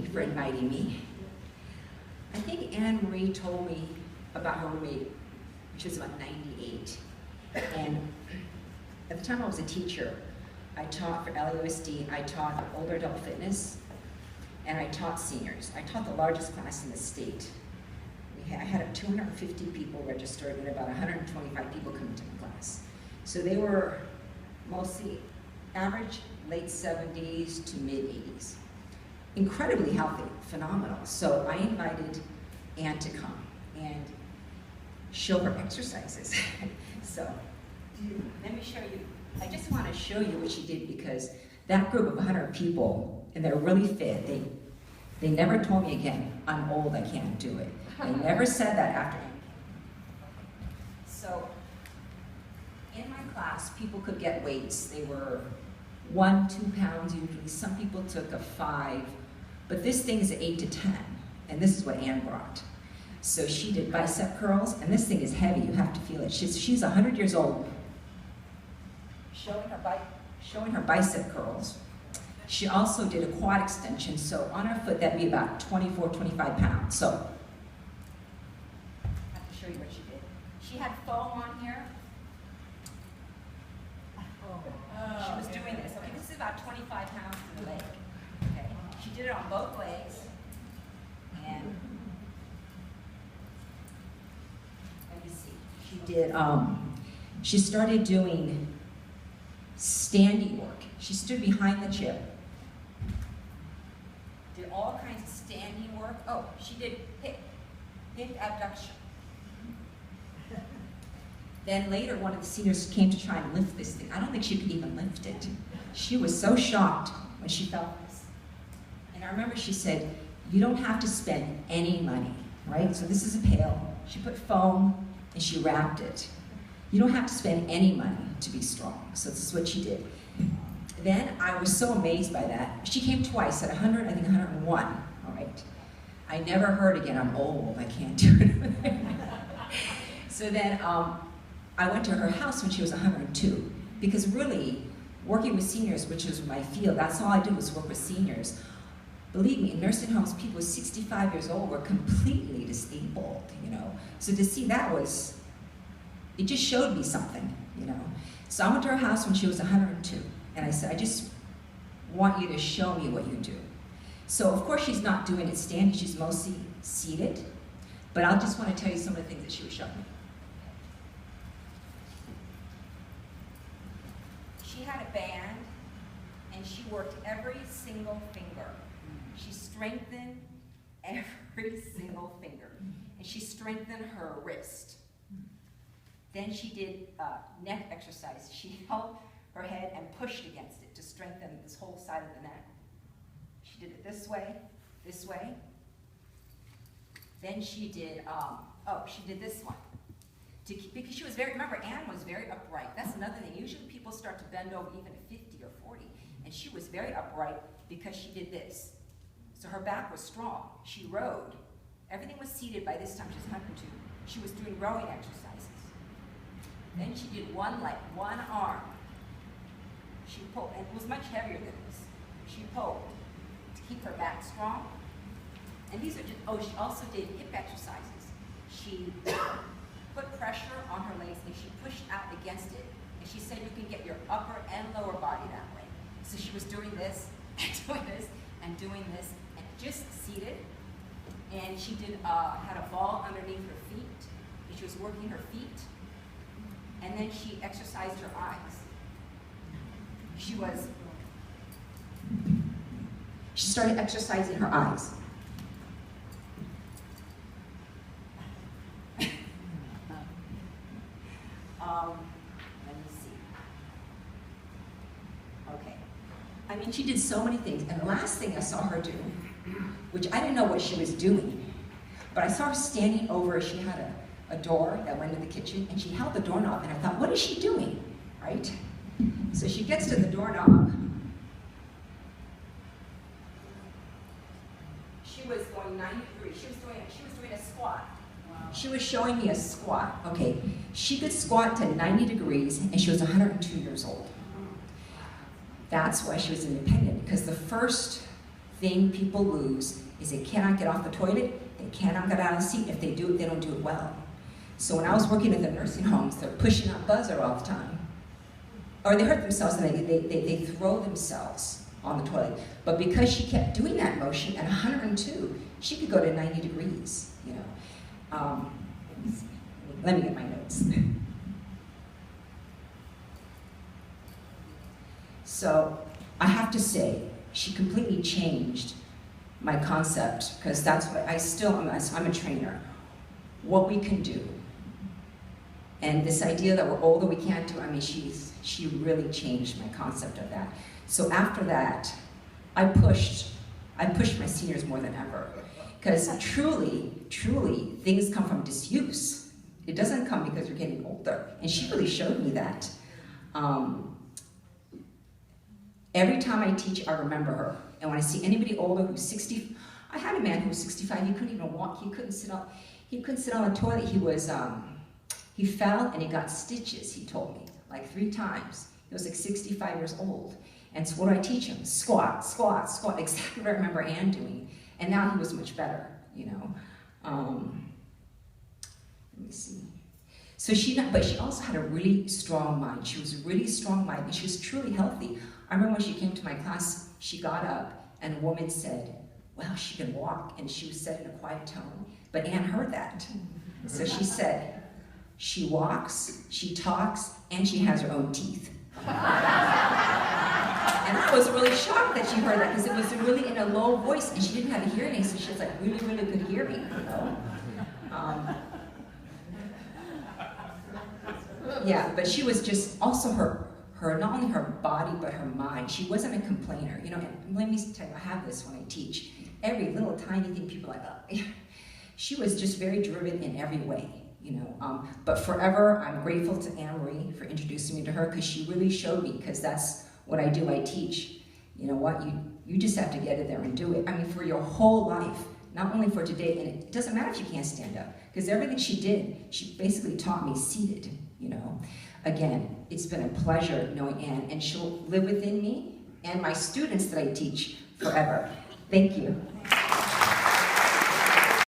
Anne-Marie for inviting me. I think Anne-Marie told me about her roommate, which was about 98. And at the time I was a teacher, I taught for LUSD, I taught older adult fitness, and I taught seniors. I taught the largest class in the state. I had 250 people registered and about 125 people coming to the class. So they were mostly average late 70s to mid 80s. Incredibly healthy, phenomenal. So I invited Anne to come and show her exercises. So let me show you. I just want to show you what she did because that group of 100 people, and they're really fit, they never told me again, I'm old, I can't do it. They never said that after. So in my class, people could get weights. They were 1, 2 pounds usually. Some people took a 5, but this thing is 8 to 10, and this is what Anne brought. So she did bicep curls, and this thing is heavy. You have to feel it. She's 100 years old, showing her bicep curls. She also did a quad extension, so on her foot that'd be about 24, 25 pounds. So I have to show you what she did. She had foam on here. She was doing this. Okay, this is about 25 pounds to the leg. Okay, she did it on both legs, and let me see. She did. She started doing standing work. She stood behind the chip. Did all kinds of standing work. Oh, she did hip abduction. Then later, one of the seniors came to try and lift this thing. I don't think she could even lift it. She was so shocked when she felt this. And I remember she said, you don't have to spend any money, right? So this is a pail. She put foam and she wrapped it. You don't have to spend any money to be strong. So this is what she did. Then I was so amazed by that. She came twice, at 100, I think 101, all right? I never heard again, I'm old, I can't do it. So then I went to her house when she was 102, because really, working with seniors, which is my field, that's all I did was work with seniors. Believe me, in nursing homes, people 65 years old were completely disabled, you know? So to see that was, it just showed me something, you know? So I went to her house when she was 102. And I said, I just want you to show me what you do. So of course she's not doing it standing, she's mostly seated, but I just want to tell you some of the things that she was showing me. She had a band, and she worked every single finger. She strengthened every single finger, and she strengthened her wrist. Then she did neck exercise. She held her head and pushed against it to strengthen this whole side of the neck. She did it this way. Then she did, she did this one. Because she was remember, Anne was very upright. That's another thing. Usually people start to bend over even at 50 or 40. And she was very upright because she did this. So her back was strong. She rowed. Everything was seated by this time. She's 102. She was doing rowing exercises. Then she did one leg, one arm. She pulled, and it was much heavier than this. She pulled to keep her back strong. And these are just, she also did hip exercises. She put pressure on her legs and she pushed out against it. And she said you can get your upper and lower body that way. So she was doing this, and doing this, and doing this, and just seated. And she did, had a ball underneath her feet. And she was working her feet. And then she exercised her eyes. She started exercising her eyes. Let me see. Okay. I mean, she did so many things. And the last thing I saw her do, which I didn't know what she was doing, but I saw her standing over, she had a door that went to the kitchen, and she held the doorknob, and I thought, what is she doing, right? So she gets to the doorknob. She was going 90 degrees. She was doing a squat. Wow. She was showing me a squat. Okay, she could squat to 90 degrees, and she was 102 years old. That's why she was independent, because the first thing people lose is they cannot get off the toilet, they cannot get out of the seat. If they do it, they don't do it well. So when I was working at the nursing homes, they're pushing that buzzer all the time. Or they hurt themselves and they throw themselves on the toilet. But because she kept doing that motion at 102, she could go to 90 degrees, you know. Let me get my notes. So I have to say, she completely changed my concept, because that's what I'm a trainer. What we can do. And this idea that we're older, we can't do, I mean, she really changed my concept of that. So after that, I pushed my seniors more than ever. Because truly, things come from disuse. It doesn't come because you're getting older. And she really showed me that. Every time I teach, I remember her. And when I see anybody older who's 60, I had a man who was 65, he couldn't even walk, he couldn't sit on the toilet. He fell and he got stitches, he told me, like 3 times. He was like 65 years old. And so what do I teach him? Squat, squat, squat, exactly what I remember Ann doing. And now he was much better, you know. Let me see. So but she also had a really strong mind. She was really strong mind, and she was truly healthy. I remember when she came to my class, she got up, and a woman said, well, she can walk, and she said in a quiet tone, but Ann heard that. So she said, she walks, she talks, and she has her own teeth. And I was really shocked that she heard that, because it was really in a low voice, and she didn't have a hearing aid, so she was like really, really good hearing, you know. Yeah, but she was just also her not only her body, but her mind. She wasn't a complainer, you know. And let me tell you, I have this when I teach. Every little tiny thing, people are like, oh. She was just very driven in every way, you know. But forever, I'm grateful to Anne-Marie for introducing me to her, because she really showed me, because that's what I do, I teach. You know what, you just have to get in there and do it. I mean, for your whole life, not only for today, and it doesn't matter if you can't stand up, because everything she did, she basically taught me seated, you know. Again, it's been a pleasure knowing Anne, and she'll live within me and my students that I teach forever. Thank you.